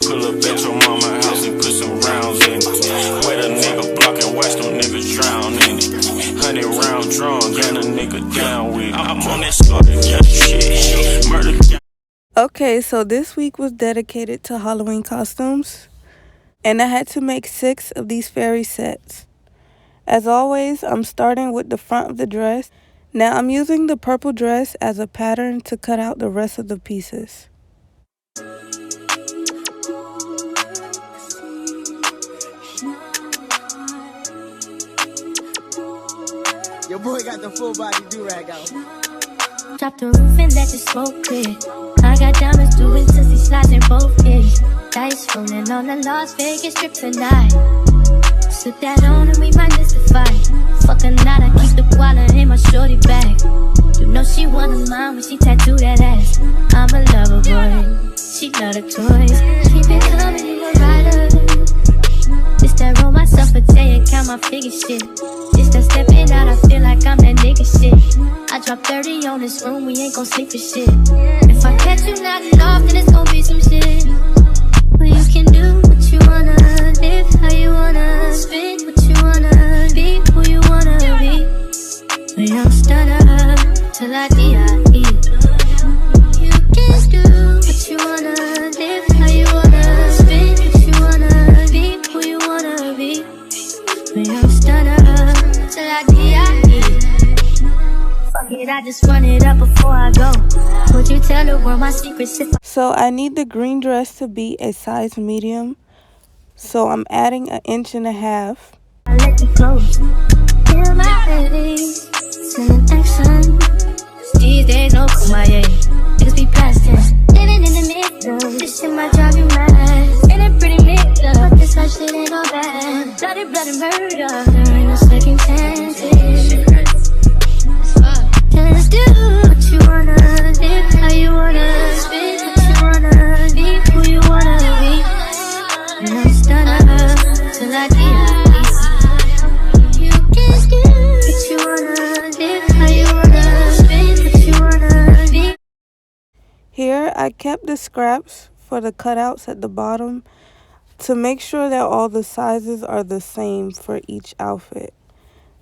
Pull up at your mama house and put some rounds in it. Wet a nigga block and watch them niggas drown in it. 100 round drum, gun a nigga down with it. I'm on that started gun shit. Murder. Okay, so this week was dedicated to Halloween costumes, and I had to make 6 of these fairy sets. As always, I'm starting with the front of the dress. Now I'm using the purple dress as a pattern to cut out the rest of the pieces. Your boy got the full body do-rag out. Drop the roof and let the smoke clear. I got diamonds doing sissy slides in both ears. Dice rolling on the Las Vegas strip tonight. Slip that on and we might mystify. Fuck a night, I keep the wallet in my shorty bag. You know she wanna mine when she tattoo that ass. I'm a lover boy, she love the toys. Keep it coming, you a rider. This that roll myself a day and count my figure shit. This that stepping out, I feel like I'm that nigga shit. I drop 30 on this room, we ain't gon' sleep for shit. If I catch you knocking off, then it's gon' be some shit. Well, you can do what you wanna, live how you wanna, spit what you wanna, be who you wanna be. We don't stutter till I D.I.E. You can do what you wanna, live how you wanna, spit what you wanna, be who you wanna be. We don't stutter till I D.I.E. Fuck it, I just run it up before I go. Would you tell the world my secrets if So I need the green dress to be a size medium. So I'm adding 1.5 inches. I let you close? Feel my baby, sending action. These days no Kumaye, niggas be plastic. Living in the middle, this shit might drive you mad. Ain't it pretty nigga, but this hot shit ain't all bad. Bloody, bloody murder, there ain't no second chances. Just do what you wanna, live how you wanna, spit what you wanna, be who you wanna be. And I'm stunner till I D.I.E. You can do what you wanna, live how you wanna, spit what you wanna be. Here I kept the scraps for the cutouts at the bottom to make sure that all the sizes are the same for each outfit.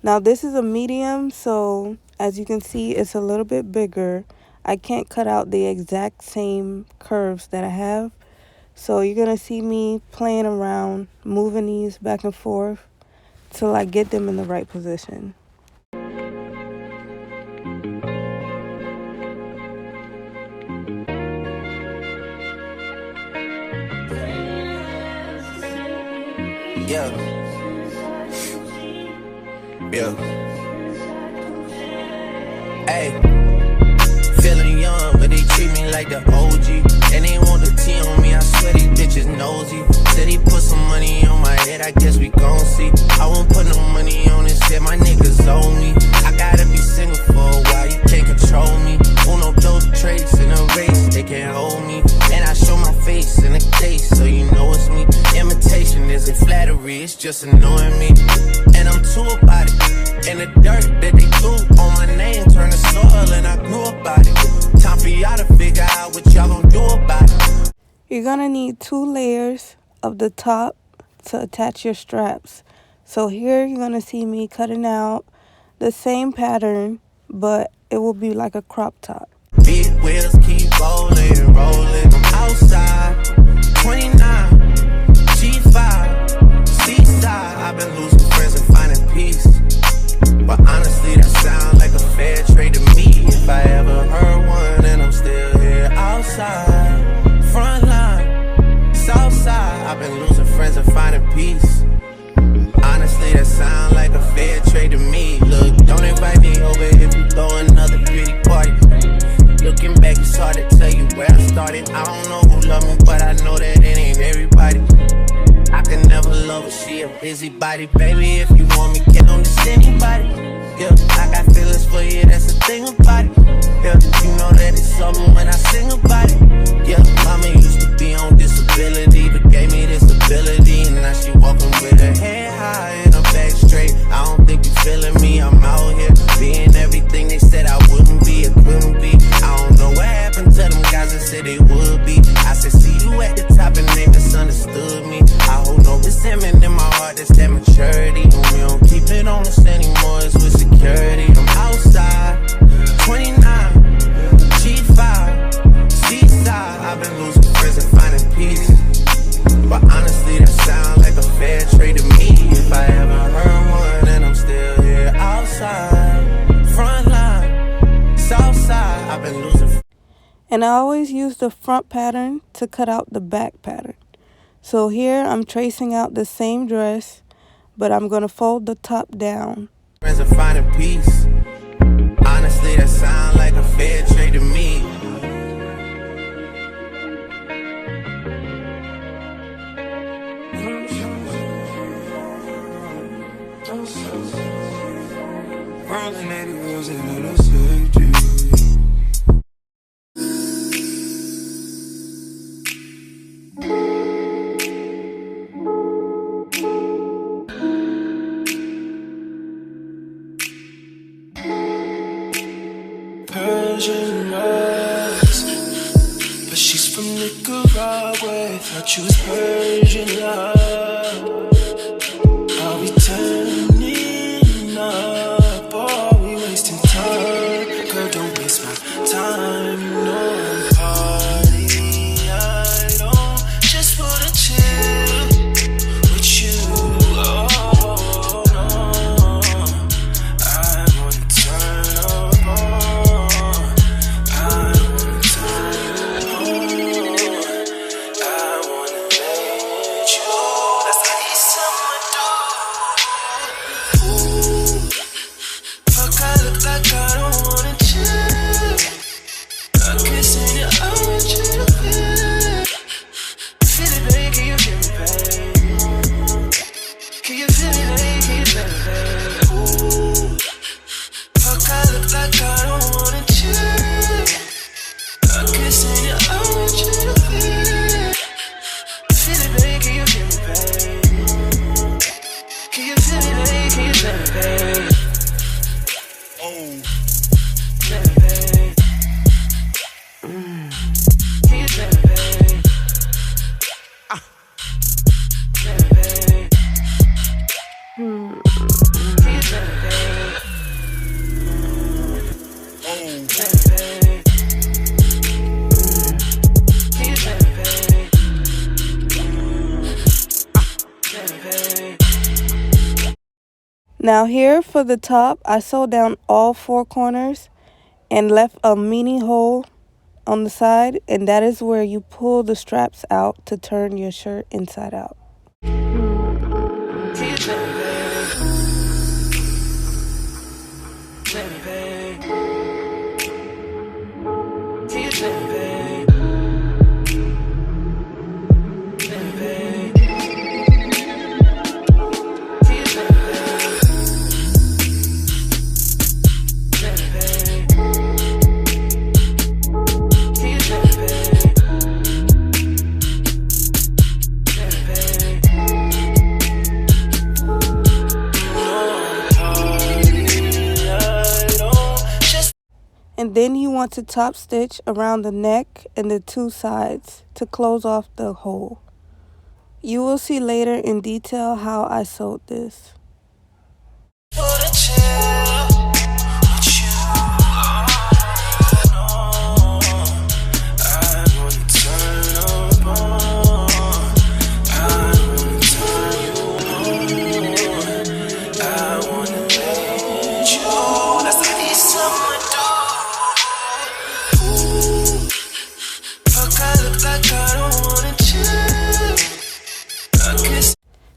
Now this is a medium, so as you can see, it's a little bit bigger. I can't cut out the exact same curves that I have. So you're going to see me playing around, moving these back and forth till I get them in the right position. Yeah. Yeah. Hey, feeling young, but they treat me like the OG. And they want the T on me, I swear these bitches nosy. Said he put some money on my head, I guess we gon' see. I won't put no money on his head, my niggas owe me. I gotta be single for a while, you can't control me. Uno, those traits in a race, they can't hold me. And I show my face in a case, so you know it's me. Imitation isn't flattery, it's just annoying me. And I'm too about it. And the dirt that they threw on my name turned to soil, and I grew about it. Time for y'all to figure out what y'all gon' do about it. You're going to need 2 layers of the top to attach your straps. So here you're going to see me cutting out the same pattern, but it will be like a crop top. Big wheels keep rolling, rolling. I'm outside, 29, G5, seaside. I've been losing friends and finding peace. But honestly, that sounds like a fair trade to me. If I ever heard one, and I'm still here outside, front line, south side. I've been losing friends and finding peace. Honestly, that sounds like a fair trade to me. Look, don't invite me over if you throw another pretty party. Looking back, it's hard to tell you where I started. I don't know who loved me, but I know that it ain't everybody. I can never love her, she a busybody. Baby, if you want me, get on this anybody. Yeah, I got feelings for you, that's the thing about it. Yeah, you know that it's something when I sing about it. Yeah, mama used to be on disability, but gave me this ability. And now she walking with her head high and her back straight. I don't think you feeling me, I'm out here being everything they said I wouldn't be, it couldn't be. I don't know what happened to them guys that said they would be. I said, see you at the top and name the sun I've been losing. And I always use the front pattern to cut out the back pattern. So here I'm tracing out the same dress, but I'm going to fold the top down. Friends are finding peace. Honestly, that sound like a fair trade to me. Persian rose, but she's from Nicaragua. Thought you was Persian love. Are we turning up or are we wasting time? Girl, don't waste my time. No party, I don't just wanna chill with you. Oh no, I wanna turn up on. I wanna turn on. I wanna let you. That's how these summer do. Ooh, fuck, I look like I don't wanna chill. I'm kissing you, I want you to feel it. Feel it, baby, can you feel me, babe? Can you feel me, babe? Can you feel me, babe? Ooh, fuck, I look like I don't wanna chill. I'm kissing you, I want you to feel it. Feel it, babe, can you feel me, babe? Can you feel me, babe? Can you feel me, babe? Oh, feel me, babe. Can you feel me, babe? Feel me, babe. Can you feel me, babe? Oh, feel me, babe. Can you feel me, babe? Feel me, babe. Now here for the top, I sewed down all 4 corners and left a mini hole on the side, and that is where you pull the straps out to turn your shirt inside out. Can you feel me, babe? Feel me, babe. Can you feel me, babe? Feel me, babe. Can you feel me, babe? Feel me, babe. Can you feel me, babe? Feel me, babe. And then you want to top stitch around the neck and the 2 sides to close off the hole. You will see later in detail how I sewed this.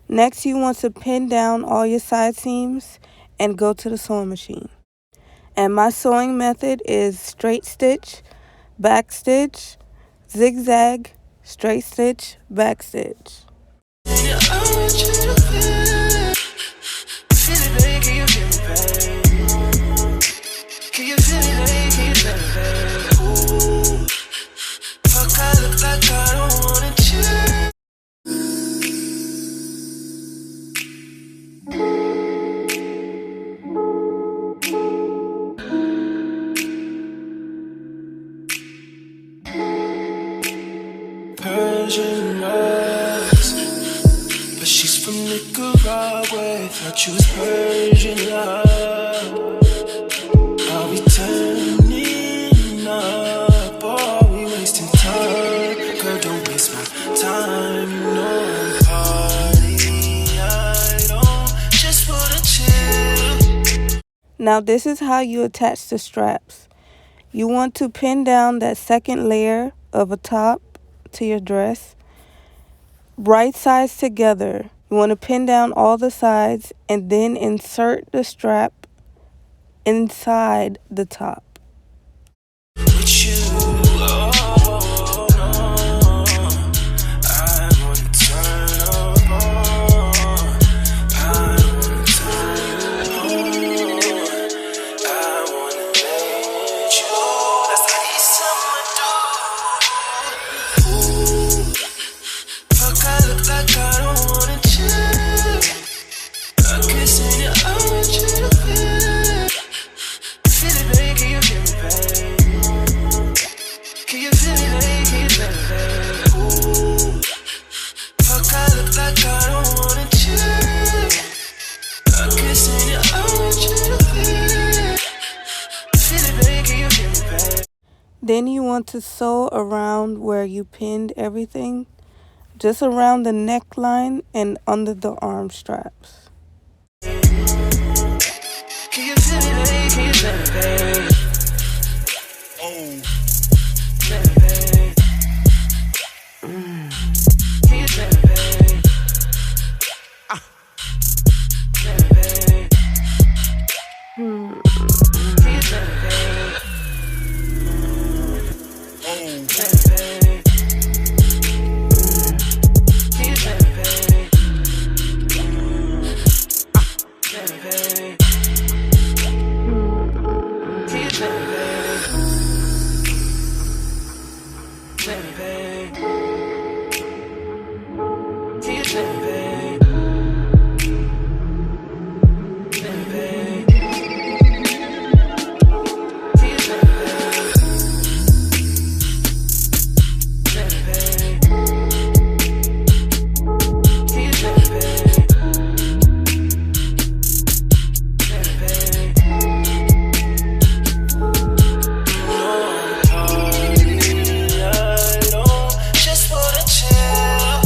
Next, you want to pin down all your side seams and go to the sewing machine. And my sewing method is straight stitch, back stitch, zigzag, straight stitch, back stitch. Persian rose, but she's from Nicaragua. Thought you was Persian love. Are we turning up or are we wasting time? Girl, don't waste my time. No party, I don't just wanna chill. Now this is how you attach the straps. You want to pin down that second layer of a top to your dress. Right sides together. You want to pin down all the sides and then insert the strap inside the top. With you, oh, no, I wanna turn up on. I wanna turn you on. I wanna let you. That's the least I'ma do. Ooh, fuck, I look like I don't wanna chill. I'm kissing you, I want you to feel. Feel it, baby, can you feel me, babe? Can you feel me, babe? Can you feel me, babe? Ooh, fuck, I look like I don't wanna chill. I'm kissing you, I want you to feel. Feel it, baby, can you feel me, babe? Then you want to sew around where you pinned everything, just around the neckline and under the arm straps. Can you feel me, babe? Can you feel me, babe? Oh, feel me, babe. Can you feel me, babe? Feel me, babe. Can you feel me, babe? Oh, feel me, babe. Can you feel me, babe? Feel me, babe. Can you feel me, babe? Feel me, babe. Can you feel me, babe? Feel me, babe. Can you feel me, babe? Feel me, babe. Can you feel me, babe? Feel me, babe. Just wanna chill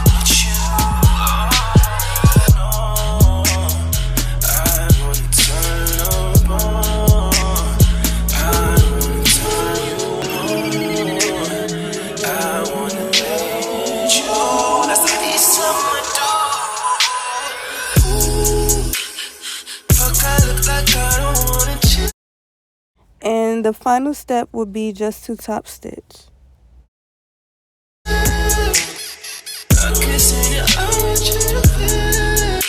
with you. Oh, no, I wanna turn up on. I wanna turn you on. I wanna let you. That's the least I'ma do. Ooh, fuck, I look like I don't wanna chill. And the final step would be just to top stitch. I'm kissing you, I want you to feel.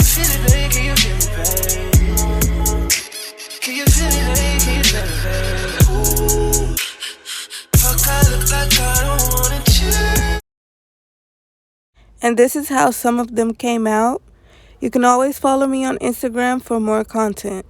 Feel it, babe, can you feel me, babe? Can you feel me, babe? Can you feel me, babe? Ooh, fuck, I look like I don't wanna chill. And this is how some of them came out. You can always follow me on Instagram for more content.